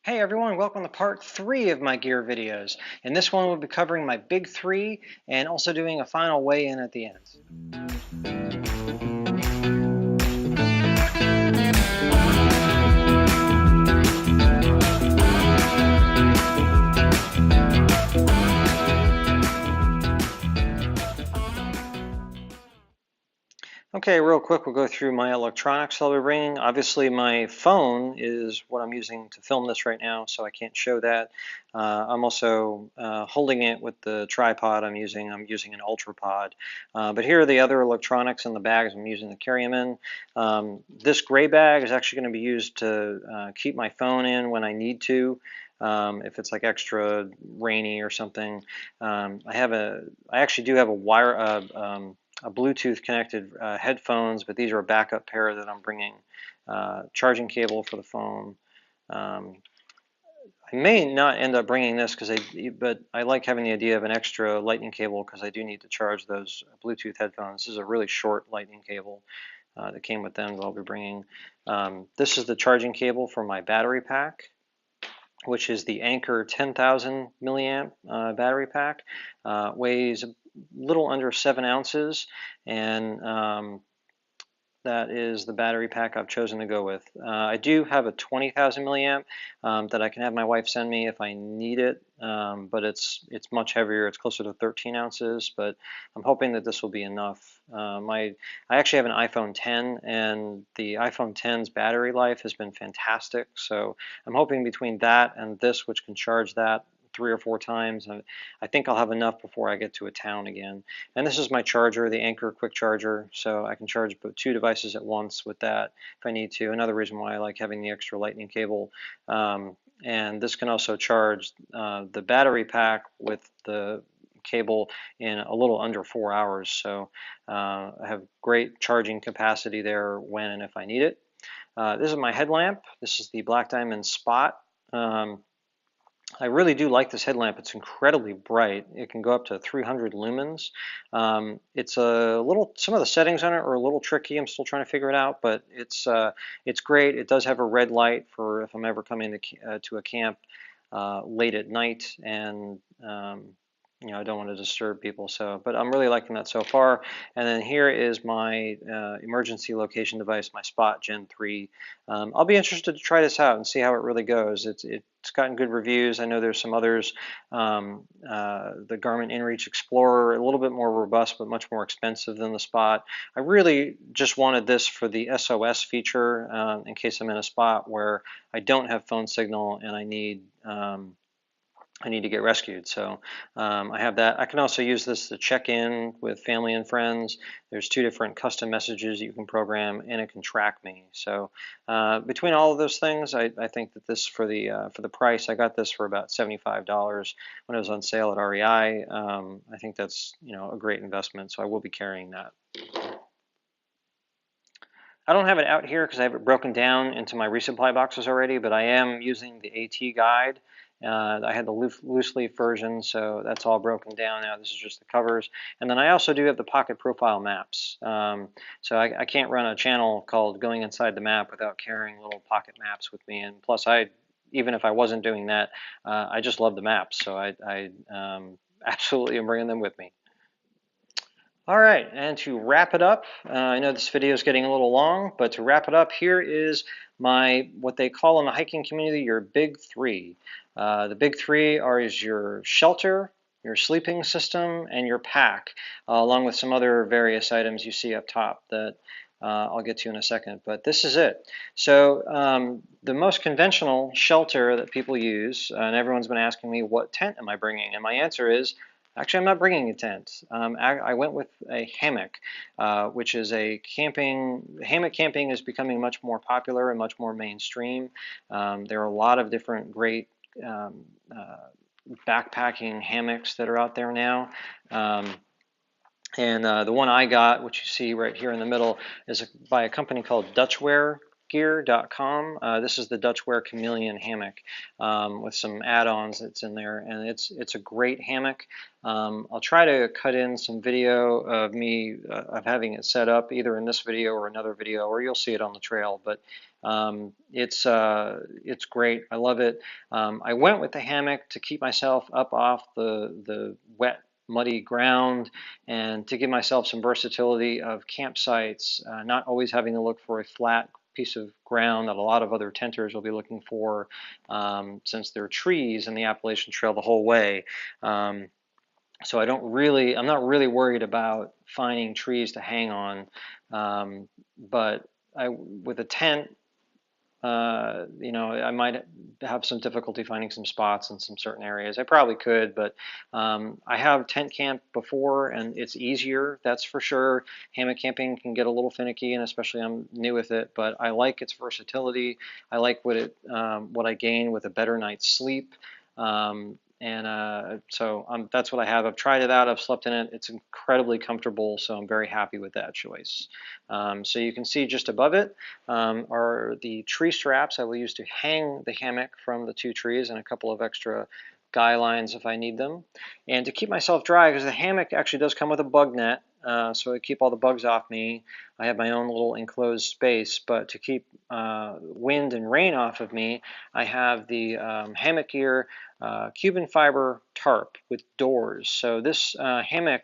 Hey everyone, welcome to part 3 of my gear videos. In this one we'll be covering my big 3 and also doing a final weigh-in at the end. Okay, real quick, we'll go through my electronics I'll be bringing. Obviously, my phone is what I'm using to film this right now, so I can't show that. I'm also holding it with the tripod I'm using. I'm using an UltraPod. But here are the other electronics in the bags I'm using to carry them in. This gray bag is actually going to be used to keep my phone in when I need to. If it's like extra rainy or something. I actually do have a Bluetooth connected headphones, but these are a backup pair that I'm bringing. Charging cable for the phone. I may not end up bringing this but I like having the idea of an extra lightning cable because I do need to charge those Bluetooth headphones. This is a really short lightning cable that came with them that I'll be bringing. This is the charging cable for my battery pack, which is the Anker 10,000 milliamp battery pack. Weighs a little under 7 ounces, and that is the battery pack I've chosen to go with. I do have a 20,000 milliamp that I can have my wife send me if I need it, but it's much heavier. It's closer to 13 ounces, but I'm hoping that this will be enough. I actually have an iPhone 10, and the iPhone 10's battery life has been fantastic. So I'm hoping between that and this, which can charge that 3 or 4 times, I think I'll have enough before I get to a town again. And this is my charger, the Anker quick charger, so I can charge 2 devices at once with that if I need to. Another reason why I like having the extra lightning cable. And this can also charge the battery pack with the cable in a little under 4 hours. So I have great charging capacity there when and if I need it. This is my headlamp. This is the Black Diamond Spot. I really do like this headlamp. It's incredibly bright. It can go up to 300 lumens. It's a little, some of the settings on it are a little tricky. I'm still trying to figure it out, but it's great. It does have a red light for if I'm ever coming to a camp late at night, and I don't want to disturb people. So, but I'm really liking that so far. And then here is my emergency location device, my Spot Gen 3. I'll be interested to try this out and see how it really goes. It's gotten good reviews. I know there's some others. The Garmin InReach Explorer, a little bit more robust, but much more expensive than the Spot. I really just wanted this for the SOS feature in case I'm in a spot where I don't have phone signal and I need to get rescued. So I have that. I can also use this to check in with family and friends. There's 2 different custom messages you can program, and it can track me. So between all of those things, I think that this for the price, I got this for about $75 when it was on sale at REI. I think that's a great investment. So I will be carrying that. I don't have it out here because I have it broken down into my resupply boxes already, but I am using the AT guide. I had the loose leaf version, so that's all broken down now. This is just the covers. And then I also do have the pocket profile maps. So I can't run a channel called Going Inside the Map without carrying little pocket maps with me. And plus, even if I wasn't doing that, I just love the maps. So I absolutely am bringing them with me. All right, and to wrap it up, I know this video is getting a little long, but to wrap it up, here is what they call in the hiking community your big 3. The big 3 is your shelter, your sleeping system, and your pack, along with some other various items you see up top that I'll get to in a second. But this is it. So the most conventional shelter that people use, and everyone's been asking me, what tent am I bringing? And my answer is, actually, I'm not bringing a tent. I went with a hammock, which is hammock camping is becoming much more popular and much more mainstream. There are a lot of different great backpacking hammocks that are out there now. And the one I got, which you see right here in the middle, is by a company called DutchwearGear.com. This is the Dutchwear Chameleon hammock with some add-ons that's in there, and it's a great hammock. I'll try to cut in some video of me of having it set up either in this video or another video, or you'll see it on the trail. But It's great. I love it. I went with the hammock to keep myself up off the wet, muddy ground and to give myself some versatility of campsites, not always having to look for a flat piece of ground that a lot of other tenters will be looking for, since there are trees in the Appalachian Trail the whole way. So I'm not really worried about finding trees to hang on. But with a tent, I might have some difficulty finding some spots in some certain areas. I probably could, but I have tent camped before, and it's easier, that's for sure. Hammock camping can get a little finicky, and especially I'm new with it, but I like its versatility. I like what I gain with a better night's sleep. So that's what I have. I've tried it out. I've slept in it. It's incredibly comfortable, so I'm very happy with that choice. So you can see just above it are the tree straps I will use to hang the hammock from the two trees, and a couple of extra guy lines if I need them. And to keep myself dry, because the hammock actually does come with a bug net, so to keep all the bugs off me, I have my own little enclosed space. But to keep wind and rain off of me, I have the Hammock Gear Cuban fiber tarp with doors. So this hammock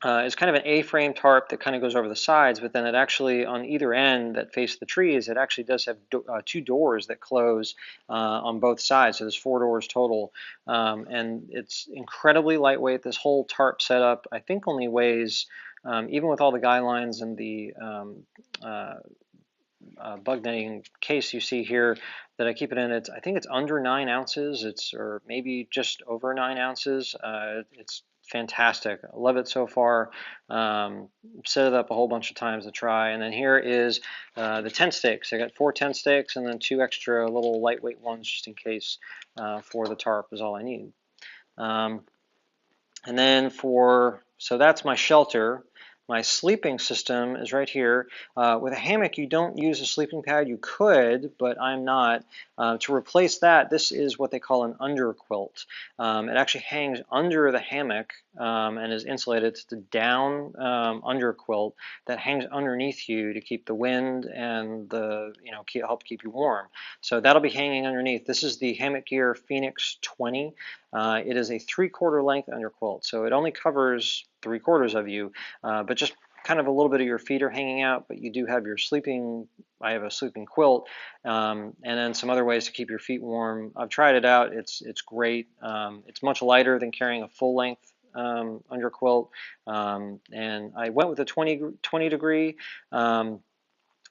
is kind of an A-frame tarp that kind of goes over the sides, but then it actually, on either end that face the trees, it actually does have two doors that close on both sides. So there's 4 doors total, and it's incredibly lightweight. This whole tarp setup, I think, only weighs, even with all the guy lines and the bug netting case you see here that I keep it in, I think it's under 9 ounces, or maybe just over 9 ounces. It's fantastic. I love it so far. Set it up a whole bunch of times to try. And then here is the tent stakes. I got 4 tent stakes and then 2 extra little lightweight ones just in case for the tarp is all I need. And then so that's my shelter. My sleeping system is right here. With a hammock, you don't use a sleeping pad. You could, but I'm not. To replace that, this is what they call an underquilt. It actually hangs under the hammock and is insulated. It's the down underquilt that hangs underneath you to keep the wind and help keep you warm. So that'll be hanging underneath. This is the Hammock Gear Phoenix 20. It is a 3/4 length underquilt, so it only covers 3/4 of you, but just kind of a little bit of your feet are hanging out, but you do have your sleeping. I have a sleeping quilt, and then some other ways to keep your feet warm. I've tried it out. It's great. It's much lighter than carrying a full length underquilt, and I went with a 20 degree.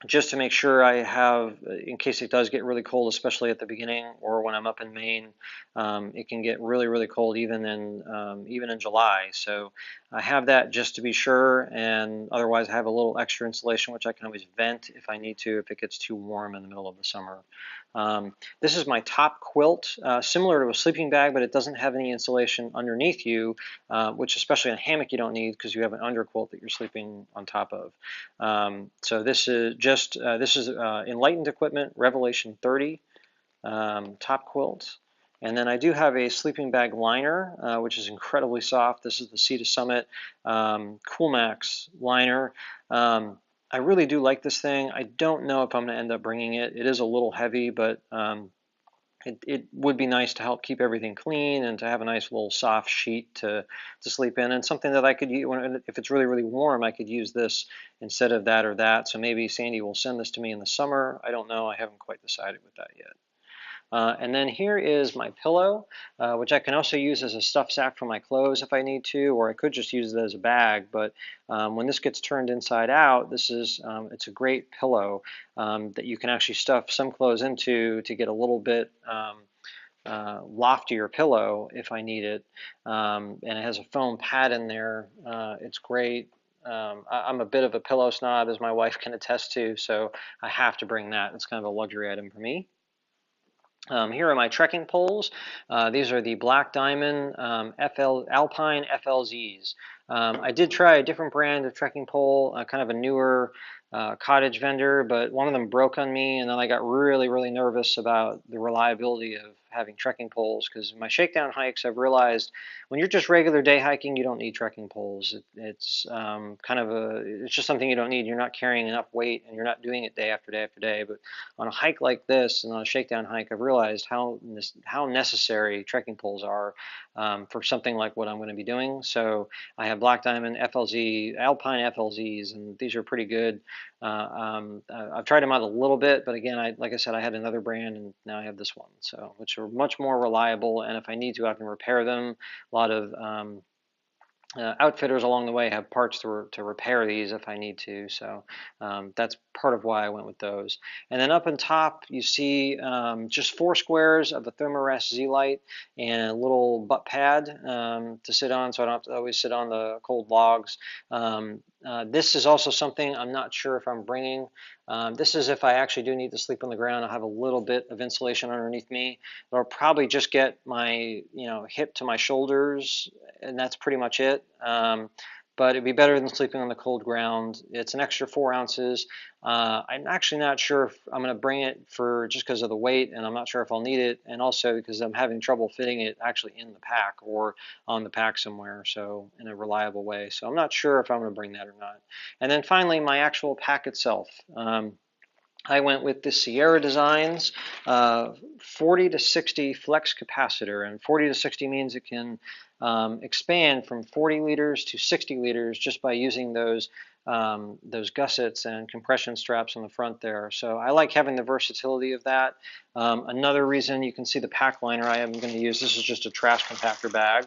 Just to make sure I have, in case it does get really cold, especially at the beginning or when I'm up in Maine. It can get really, really cold even in July. So I have that just to be sure, and otherwise I have a little extra insulation which I can always vent if I need to, if it gets too warm in the middle of the summer. This is my top quilt, similar to a sleeping bag, but it doesn't have any insulation underneath you, which especially in a hammock you don't need because you have an underquilt that you're sleeping on top of. So this is Enlightened Equipment Revelation 30 top quilt. And then I do have a sleeping bag liner, which is incredibly soft. This is the Sea to Summit Coolmax liner. I really do like this thing. I don't know if I'm going to end up bringing it. It is a little heavy, but it would be nice to help keep everything clean and to have a nice little soft sheet to sleep in, and something that I could use if it's really, really warm. I could use this instead of that or that. So maybe Sandy will send this to me in the summer. I don't know. I haven't quite decided with that yet. And then here is my pillow, which I can also use as a stuff sack for my clothes if I need to, or I could just use it as a bag. But when this gets turned inside out, it's a great pillow that you can actually stuff some clothes into to get a little bit loftier pillow if I need it. And it has a foam pad in there. It's great. I'm a bit of a pillow snob, as my wife can attest to, so I have to bring that. It's kind of a luxury item for me. Here are my trekking poles. These are the Black Diamond Alpine FLZs. I did try a different brand of trekking pole, kind of a newer cottage vendor, but one of them broke on me, and then I got really, really nervous about the reliability of having trekking poles, because in my shakedown hikes I've realized when you're just regular day hiking you don't need trekking poles. It's it's just something you don't need. You're not carrying enough weight and you're not doing it day after day after day. But on a hike like this and on a shakedown hike, I've realized how necessary trekking poles are for something like what I'm going to be doing. So I have Black Diamond FLZ, Alpine FLZs, and these are pretty good. I've tried them out a little bit, but again, like I said, I had another brand and now I have this one, so which are much more reliable. And if I need to, I can repair them. A lot of outfitters along the way have parts to repair these if I need to. So that's part of why I went with those. And then up on top, you see just 4 squares of a Thermarest Z-Lite and a little butt pad to sit on, so I don't have to always sit on the cold logs. This is also something I'm not sure if I'm bringing. This is if I actually do need to sleep on the ground. I'll have a little bit of insulation underneath me. I'll probably just get my hip to my shoulders, and that's pretty much it. But it'd be better than sleeping on the cold ground. It's an extra 4 ounces. I'm actually not sure if I'm going to bring it for just because of the weight, and I'm not sure if I'll need it, and also because I'm having trouble fitting it actually in the pack or on the pack somewhere, so in a reliable way. So I'm not sure if I'm going to bring that or not. And then finally, my actual pack itself. I went with the Sierra Designs 40 to 60 flex capacitor, and 40 to 60 means it can expand from 40 liters to 60 liters just by using those gussets and compression straps on the front there. So I like having the versatility of that. Another reason, you can see the pack liner I am going to use. This is just a trash compactor bag.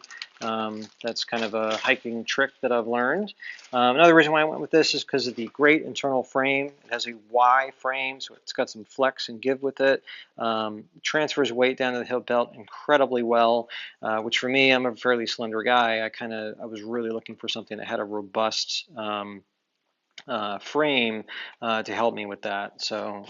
That's kind of a hiking trick that I've learned. Another reason why I went with this is because of the great internal frame. It has a Y frame, so it's got some flex and give with it. Transfers weight down to the hip belt incredibly well, which for me, I'm a fairly slender guy. I was really looking for something that had a robust frame to help me with that. So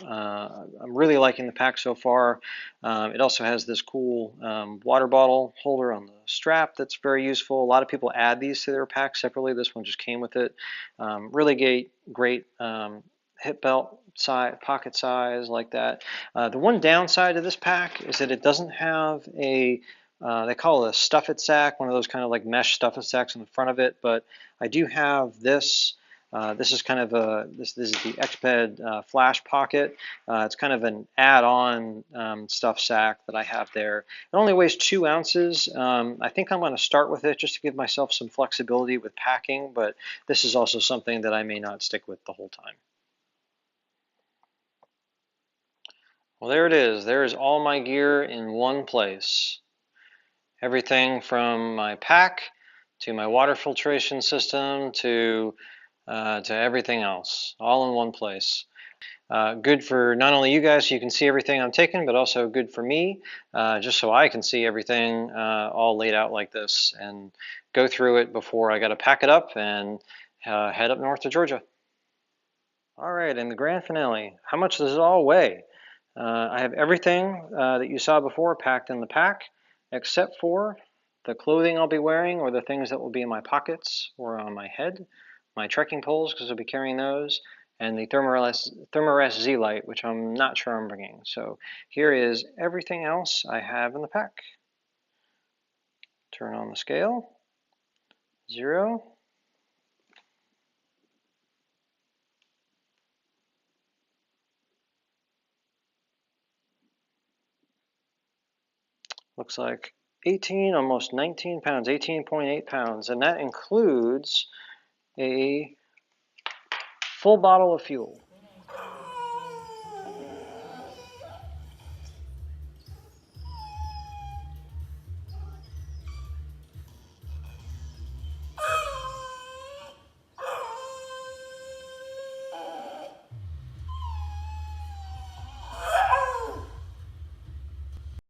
I'm really liking the pack so far. It also has this cool water bottle holder on the strap that's very useful. A lot of people add these to their pack separately. This one just came with it. Really great hip belt size, pocket size like that. The one downside of this pack is that it doesn't have a they call it a stuff it sack, one of those kind of like mesh stuff it sacks in the front of it, but I do have this. This is kind of this is the Xped flash pocket. It's kind of an add-on stuff sack that I have there. It only weighs 2 ounces. I think I'm going to start with it just to give myself some flexibility with packing, but this is also something that I may not stick with the whole time. Well, there it is. There is all my gear in one place. Everything from my pack to my water filtration system to everything else, all in one place. Good for not only you guys so you can see everything I'm taking, but also good for me, just so I can see everything all laid out like this and go through it before I got to pack it up and head up north to Georgia. All right, and the grand finale. How much does it all weigh? I have everything that you saw before packed in the pack, except for the clothing I'll be wearing or the things that will be in my pockets or on my head, my trekking poles, because I'll be carrying those, and the Thermarest Z-Lite, which I'm not sure I'm bringing. So here is everything else I have in the pack. Turn on the scale. 0. Looks like 18, almost 19 pounds, 18.8 pounds, and that includes a full bottle of fuel.